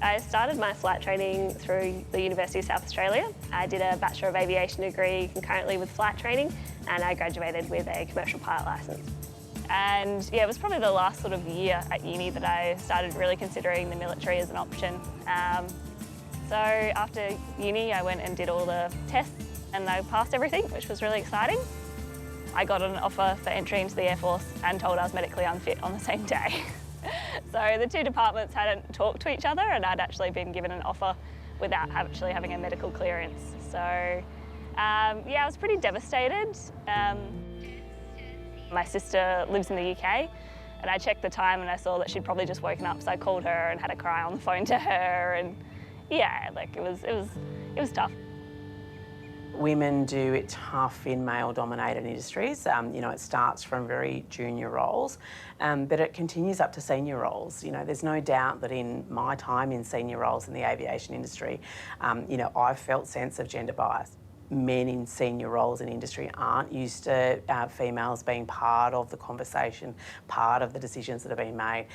I started my flight training through the University of South Australia. I did a Bachelor of Aviation degree concurrently with flight training, and I graduated with a commercial pilot licence. And yeah, it was probably the last sort of year at uni that I started really considering the military as an option. So after uni, I went and did all the tests and I passed everything, which was really exciting. I got an offer for entry into the Air Force and told I was medically unfit on the same day. So the two departments hadn't talked to each other and I'd actually been given an offer without actually having a medical clearance. So yeah, I was pretty devastated. My sister lives in the UK and I checked the time and I saw that she'd probably just woken up, so I called her and had a cry on the phone to her, and yeah, like it was tough. Women do it tough in male-dominated industries. You know, it starts from very junior roles, but it continues up to senior roles. You know, there's no doubt that in my time in senior roles in the aviation industry, you know, I've felt sense of gender bias. Men in senior roles in industry aren't used to females being part of the conversation, part of the decisions that are being made,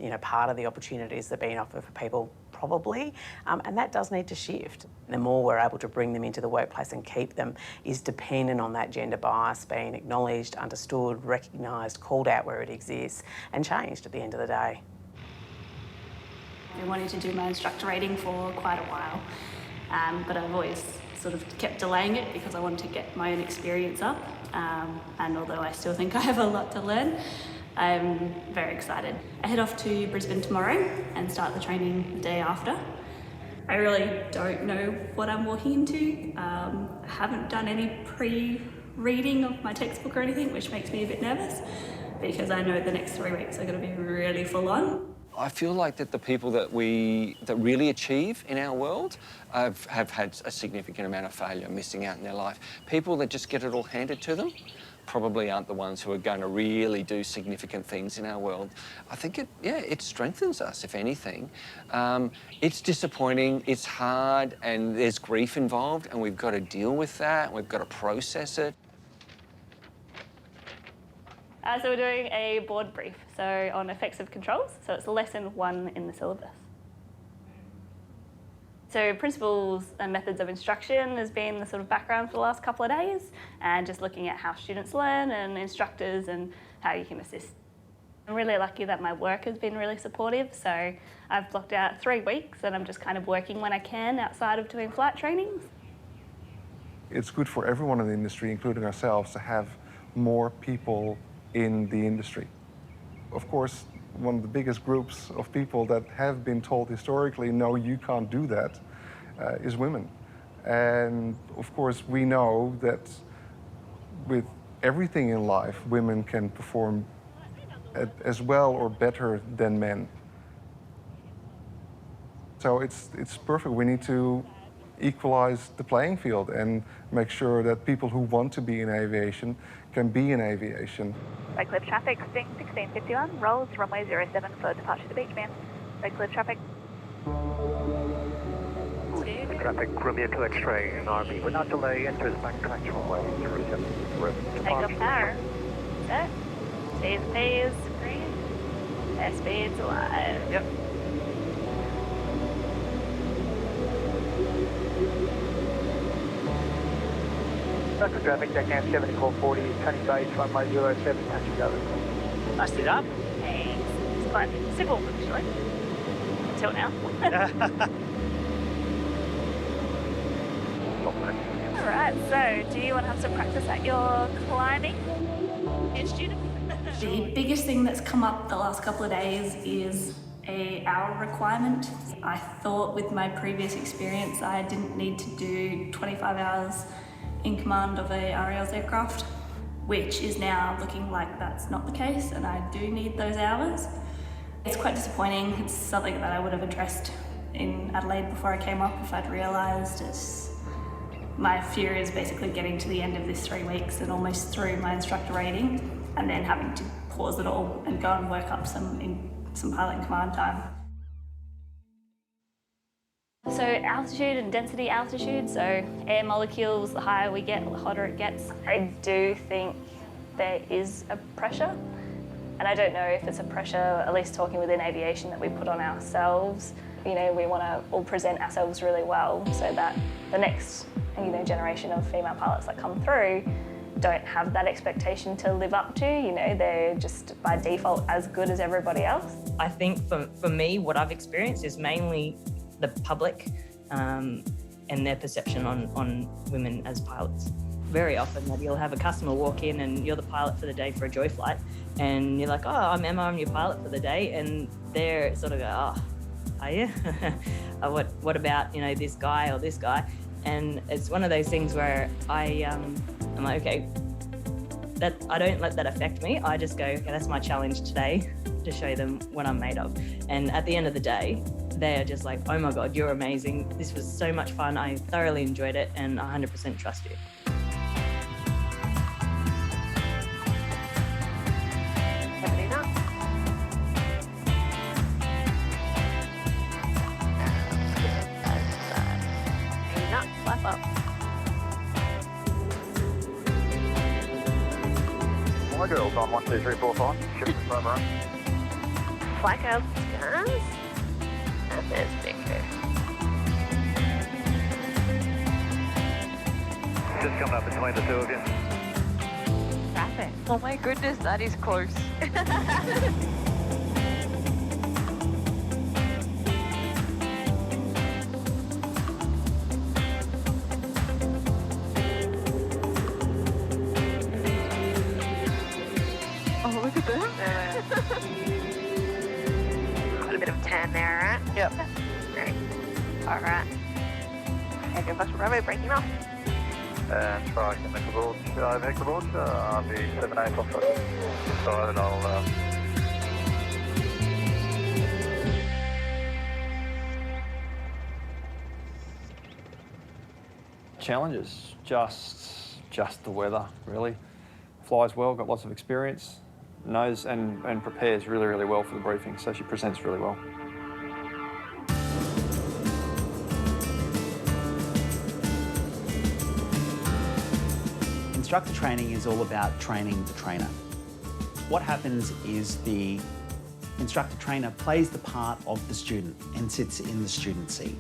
you know, part of the opportunities that are being offered for people, probably, and that does need to shift. The more we're able to bring them into the workplace and keep them is dependent on that gender bias being acknowledged, understood, recognised, called out where it exists, and changed at the end of the day. I've been wanting to do my instructor rating for quite a while, but I've always sort of kept delaying it because I wanted to get my own experience up, and although I still think I have a lot to learn, I'm very excited. I head off to Brisbane tomorrow and start the training the day after. I really don't know what I'm walking into. I haven't done any pre-reading of my textbook or anything, which makes me a bit nervous because I know the next 3 weeks are going to be really full on. I feel like that the people that really achieve in our world have had a significant amount of failure, missing out in their life. People that just get it all handed to them probably aren't the ones who are going to really do significant things in our world. I think it strengthens us, if anything. It's disappointing, it's hard, and there's grief involved, and we've got to deal with that, and we've got to process it. So we're doing a board brief, so on effective controls. So it's lesson 1 in the syllabus. So principles and methods of instruction has been the sort of background for the last couple of days, and just looking at how students learn and instructors and how you can assist. I'm really lucky that my work has been really supportive, so I've blocked out 3 weeks and I'm just kind of working when I can outside of doing flight trainings. It's good for everyone in the industry, including ourselves, to have more people in the industry. Of course, one of the biggest groups of people that have been told historically, no, you can't do that, is women. And of course, we know that with everything in life, women can perform as well or better than men. So it's perfect. We need to equalize the playing field and make sure that people who want to be in aviation can be in aviation. Red Cliff traffic, Sting 1651, rolls runway 07 for departure to beach, man. Red Cliff traffic. Traffic, Romeo to X-ray, RB. Would not delay, enters backtrack runway 07. Take off power. Set. T's and P's. Green. Airspeed's alive. Yep. Traffic traffic, deckhand 7440, turning base, runway 07, touching over. Nice it up. Thanks. It's quite simple, actually. Until now. Alright, so do you want to have some practice at your climbing? Your student? The biggest thing that's come up the last couple of days is an hour requirement. I thought with my previous experience I didn't need to do 25 hours in command of a RAL's aircraft, which is now looking like that's not the case, and I do need those hours. It's quite disappointing. It's something that I would have addressed in Adelaide before I came up if I'd realised. My fear is basically getting to the end of this 3 weeks and almost through my instructor rating, and then having to pause it all and go and work up some pilot in command time. So altitude and density altitude, so air molecules, the higher we get, the hotter it gets. I do think there is a pressure And I don't know if it's a pressure, at least talking within aviation, that we put on ourselves. You know, we want to all present ourselves really well so that the next, generation of female pilots that come through don't have that expectation to live up to. You know, they're just by default as good as everybody else. I think for me, what I've experienced is mainly the public and their perception on women as pilots. Very often that you'll have a customer walk in and you're the pilot for the day for a joy flight, and you're like, oh, I'm Emma, I'm your pilot for the day, and they're sort of go, oh, are you? What about, this guy or this guy? And it's one of those things where I'm like, okay, that I don't let that affect me. I just go, okay, that's my challenge today, to show them what I'm made of. And at the end of the day, they are just like, oh my God, you're amazing. This was so much fun. I thoroughly enjoyed it, and 100% trust you. Flap up. My girls on 1, 2, 3, 4, 5. Shift the front run. Flag out guys. And there's Victor. Just coming up between the two of you. Traffic. Oh my goodness, that is close. Oh, look at that. Got a bit of tan there, right? Yep. Great. All right. Echo bus Bravo, breaking off. And try to make the board. Make the board. I'll be 7-8 off it. So I'll... Challenges, just the weather, really. Flies well, got lots of experience, knows and prepares really, really well for the briefing, so she presents really well. Instructor training is all about training the trainer. What happens is the instructor trainer plays the part of the student and sits in the student seat.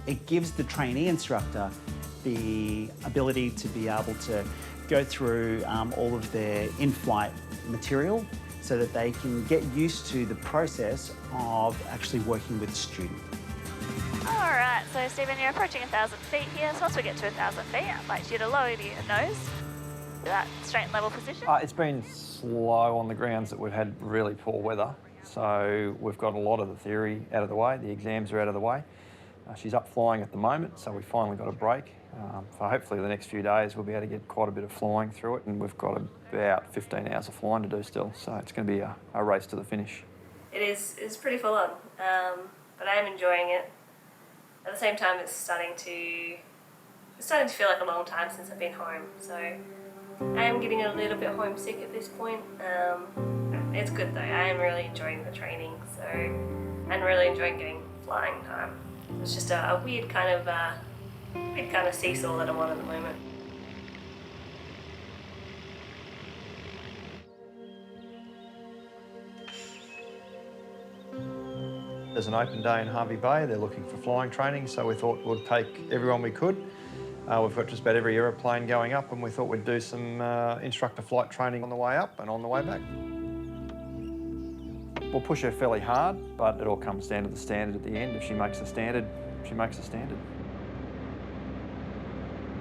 It gives the trainee instructor the ability to be able to go through all of their in-flight material so that they can get used to the process of actually working with the student. All right, so Stephen, you're approaching 1,000 feet here. So once we get to 1,000 feet, I'd like you to lower your nose to that straight and level position. It's been slow on the grounds that we've had really poor weather, so we've got a lot of the theory out of the way, the exams are out of the way. She's up flying at the moment, so we finally got a break. So hopefully the next few days we'll be able to get quite a bit of flying through it, and we've got about 15 hours of flying to do still, so it's going to be a race to the finish. It's pretty full on, but I am enjoying it. At the same time, it's starting to feel like a long time since I've been home, so I am getting a little bit homesick at this point. It's good though. I am really enjoying the training, and really enjoying getting flying time. It's just a weird kind of seesaw that I'm on at the moment. There's an open day in Harvey Bay. They're looking for flying training, so we thought we'd take everyone we could. We've got just about every aeroplane going up, and we thought we'd do some instructor flight training on the way up and on the way back. We'll push her fairly hard, but it all comes down to the standard at the end. If she makes the standard, she makes the standard.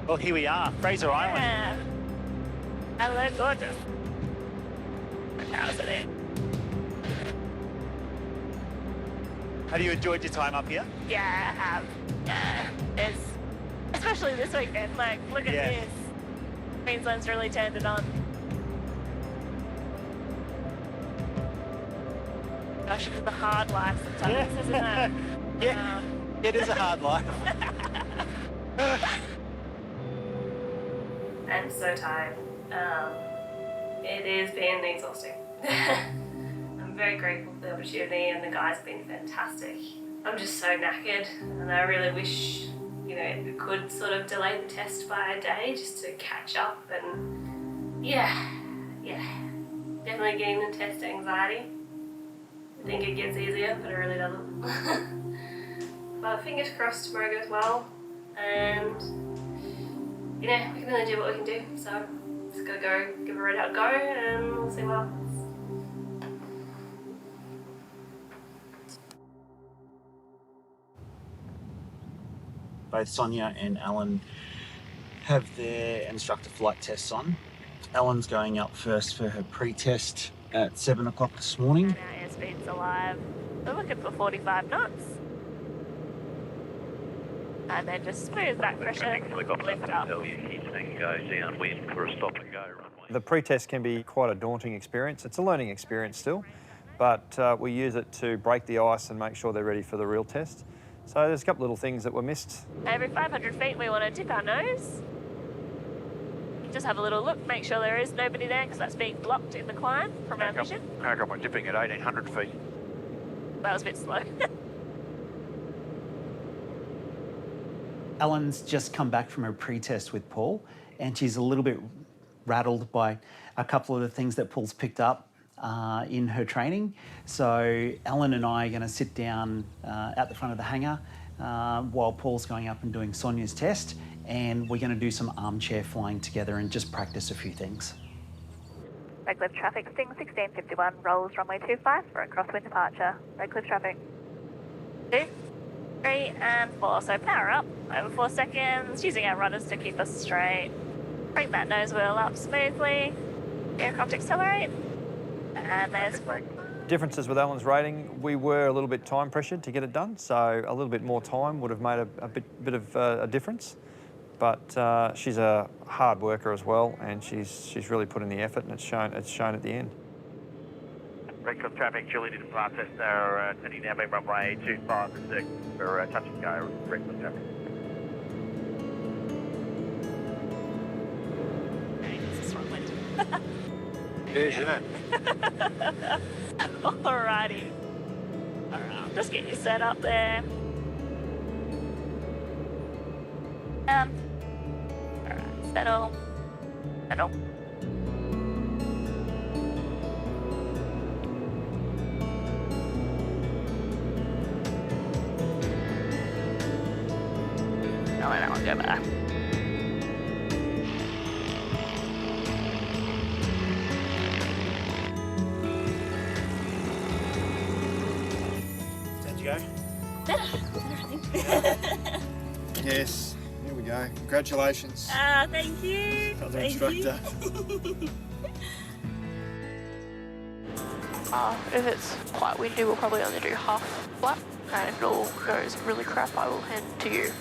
Well, here we are, Fraser Island. Yeah. Hello, gorgeous. How's it in? Have you enjoyed your time up here? Yeah, I have. Yeah, especially this weekend. Like, look at this. Queensland's really turned it on. Gosh, it's a hard life sometimes, isn't it? Yeah, it is a hard life. I'm so tired. It has been exhausting. I'm very grateful for the opportunity, and the guys have been fantastic. I'm just so knackered, and I really wish, it could sort of delay the test by a day just to catch up, and yeah. Definitely getting the test anxiety. I think it gets easier, but it really doesn't. But fingers crossed tomorrow goes well, and you know, we can only do what we can do, so just gotta go give a Red Dog a go and we'll see what happens. Both Sonia and Alan have their instructor flight tests on. Alan's going up first for her pre-test at 7 o'clock this morning. And our airspeed's alive. We're looking for 45 knots. And then just smooth back pressure, lift up. The pre-test can be quite a daunting experience. It's a learning experience still, but we use it to break the ice and make sure they're ready for the real test. So there's a couple little things that were missed. Every 500 feet we want to dip our nose. Just have a little look, make sure there is nobody there because that's being blocked in the climb from our vision. How come we're dipping at 1,800 feet? That was a bit slow. Ellen's just come back from her pre-test with Paul, and she's a little bit rattled by a couple of the things that Paul's picked up in her training. So Ellen and I are going to sit down at the front of the hangar while Paul's going up and doing Sonia's test, and we're going to do some armchair flying together and just practice a few things. Redcliffe traffic, Sting 1651, rolls runway 25 for a crosswind departure. Redcliffe traffic. 2, 3 and 4. So power up over 4 seconds, using our rudders to keep us straight. Bring that nose wheel up smoothly. Aircraft accelerate. And there's brake. Differences with Alan's rating, we were a little bit time pressured to get it done, so a little bit more time would have made a bit of a difference. But she's a hard worker as well, and she's really put in the effort, and it's shown at the end. Redcliffe traffic, Julie didn't pass us now, turning now being runway 256 for touch and go, Redcliffe traffic. Isn't it? Alrighty. Alright, I'll just get you set up there. Alright, settle. Settle. I'll let that one go back. Yes, here we go. Congratulations. Thank you. Other instructor. If it's quite windy, we'll probably only do half flap, and if it all goes really crap, I will hand to you.